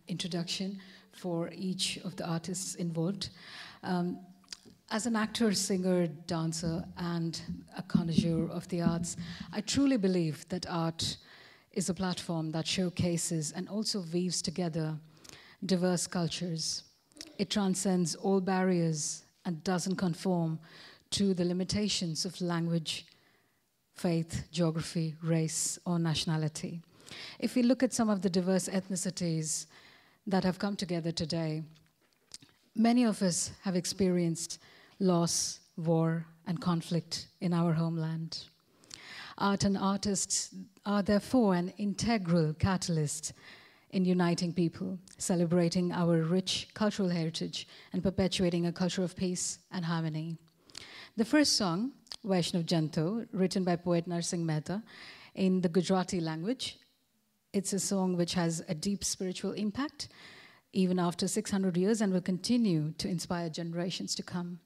introduction for each of the artists involved. As an actor, singer, dancer, and a connoisseur of the arts, I truly believe that art is a platform that showcases and also weaves together diverse cultures. It transcends all barriers and doesn't conform to the limitations of language, faith, geography, race, or nationality. If we look at some of the diverse ethnicities that have come together today, many of us have experienced loss, war, and conflict in our homeland. Art and artists are therefore an integral catalyst in uniting people, celebrating our rich cultural heritage, and perpetuating a culture of peace and harmony. The first song, Vaishnav Janto, written by poet Narsingh Mehta in the Gujarati language, it's a song which has a deep spiritual impact, even after 600 years, and will continue to inspire generations to come.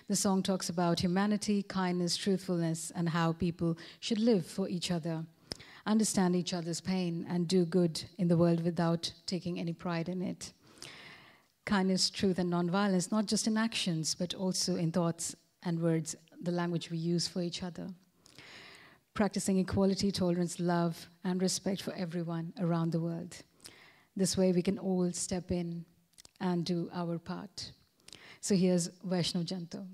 The song talks about humanity, kindness, truthfulness, and how people should live for each other, understand each other's pain, and do good in the world without taking any pride in it. Kindness, truth, and nonviolence, not just in actions, but also in thoughts and words, the language we use for each other. Practicing equality, tolerance, love, and respect for everyone around the world. This way we can all step in and do our part. So here's Vaishnav Janto.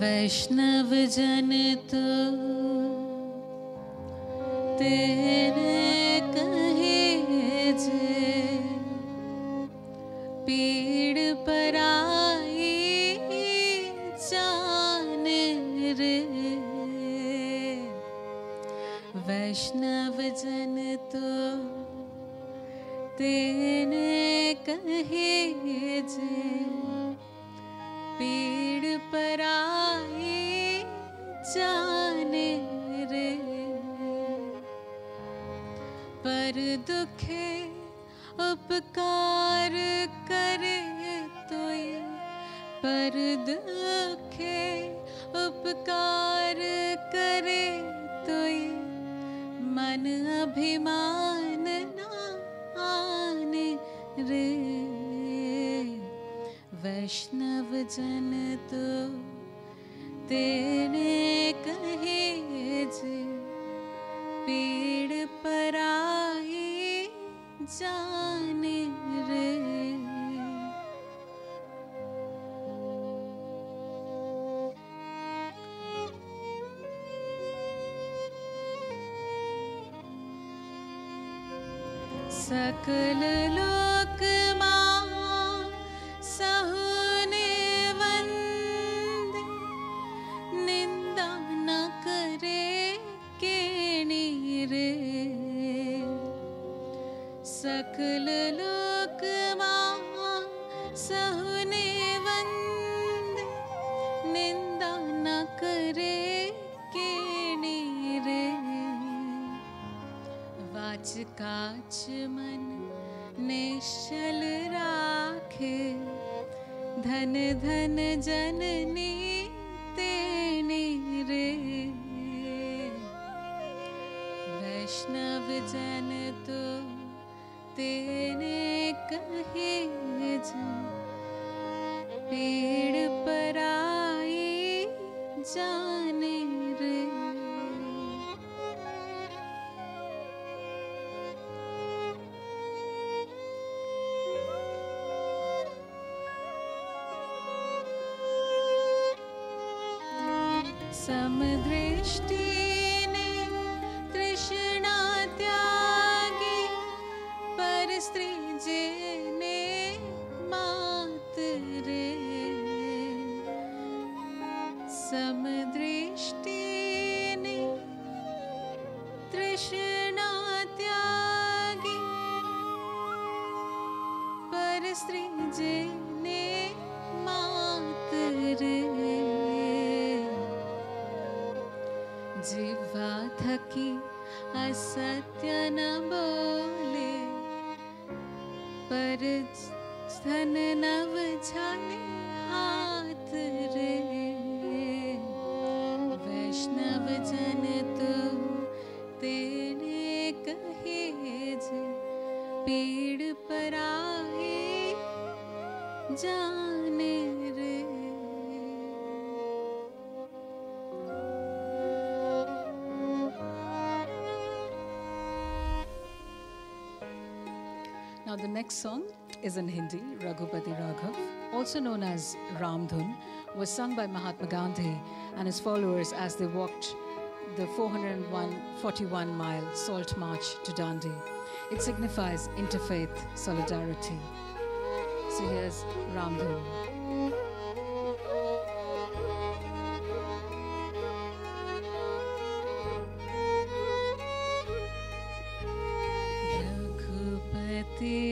वैष्णव जन तो तेरे कहे जे पीड़ पराई जान रे वैष्णव जन तो तेरे कहे जे पीड़ पराई जाने रे पर दुखे उपकार करे तोय पर दुखे उपकार करे तोय मन अभिमान ना आने रे वैष्णव जन तो तेरे कहे जे पीड़ पराई जाने रे सकल लोक सहुने वंदे निंदा न करे केणी रे सकल लोक सहुने वंदे निंदा न करे केणी रे वाच काच मन निश्चल राखे धन धन जननी तेनी रे वैष्णव जन तो तेने कहे जे पीड़ पराई जाने रे समदृष्टि ने तृष्णा त्यागी पर स्त्री जे समदृष्टि ने तृष्णा त्यागी पर सृजने मातर जिह्वा थकी असत्य न बोले पर स्तन नव झाले हाथ रे वैष्णव जन तो तेने कहे जे पीड़ पराए जाने रे। Now the next song is in Hindi. Raghupati Raghav, also known as Ramdhun, was sung by Mahatma Gandhi and his followers as they walked the 441-mile Salt March to Dandi. It signifies interfaith solidarity. So here's Ramdhun.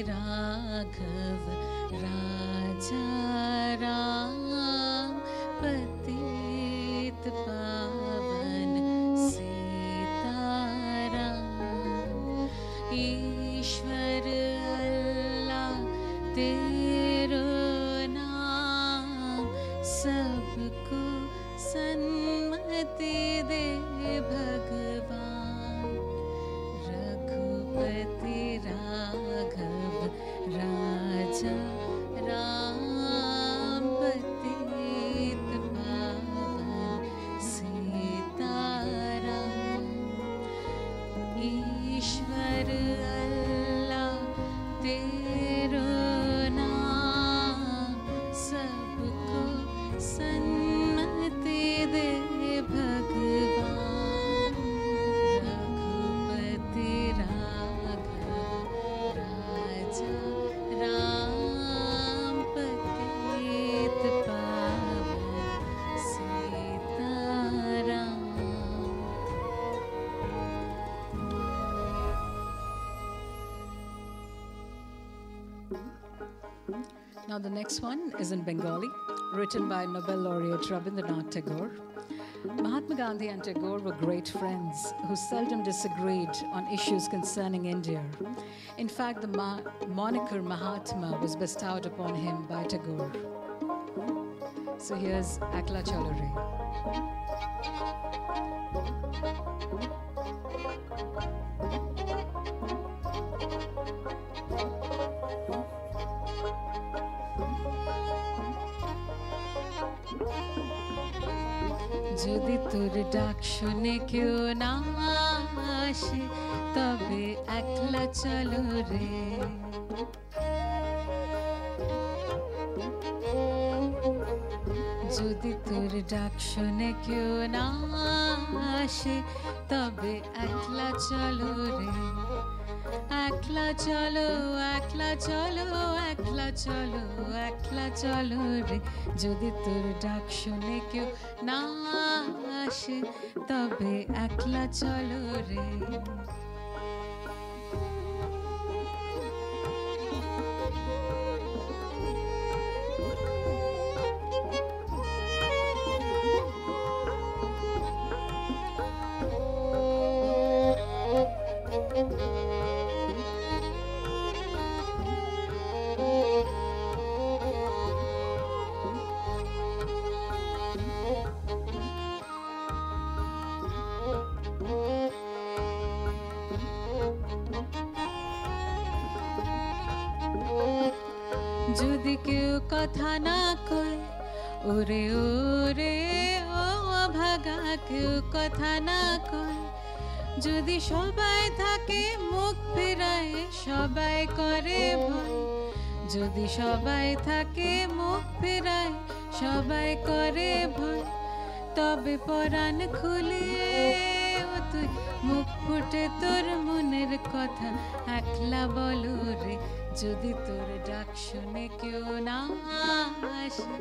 Raghav राजा राम पतित पावन सीताराम ईश्वर अल्लाह तेरो नाम सबको सन्मति दे भगवान रघुपति राघव राजा राम पतित पावन सीताराम ईश्वर अल्लाह तेरो नाम सबको सन्मति दे भगवान रघुपति राघव राजा राम पतित पावन Sitaram. Now the next one is in Bengali, written by Nobel laureate Rabindranath Tagore. Mahatma Gandhi and Tagore were great friends who seldom disagreed on issues concerning India. In fact, the moniker Mahatma was bestowed upon him by Tagore. So here's Akla Chalo Re. যদি তোর ডাক শুনে কেউ না আসে তবে একলা চলো রে যদি তোর ডাক শুনে কেউ না আসে তবে একলা চলো রে একলা চলো একলা চলো একলা চলো একলা চলো রে যদি তোর ডাক শুনে কেউ না আসে তবে একলা চলো রে যদি কেউ কথা না কয় ওরে ওরে ও ভাগা কেউ কথা না কয় যদি সবাই থাকে মুখ ফিরায় সবাই করে ভয় যদি সবাই থাকে মুখ ফিরায় সবাই করে ভয় তবে পরাণ খুলে ও তুই মুখ ফুটে তোর মনের কথা একলা বলো রে যদি তোর ডাক শুনে কেউ না আসে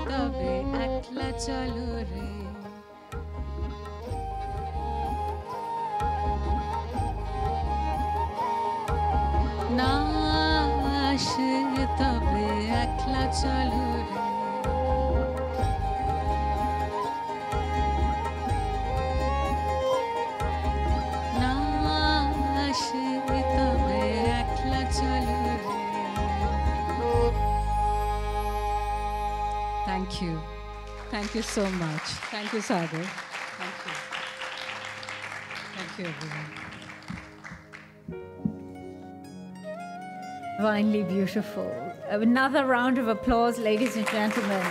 তবে একলা চলো রে না আসে তবে একলা চলো রে না আসে তবে একলা চলো রে Thank you. Thank you so much. Thank you, Sagar. Thank you. Thank you, everyone. Divinely beautiful. Another round of applause, ladies and gentlemen.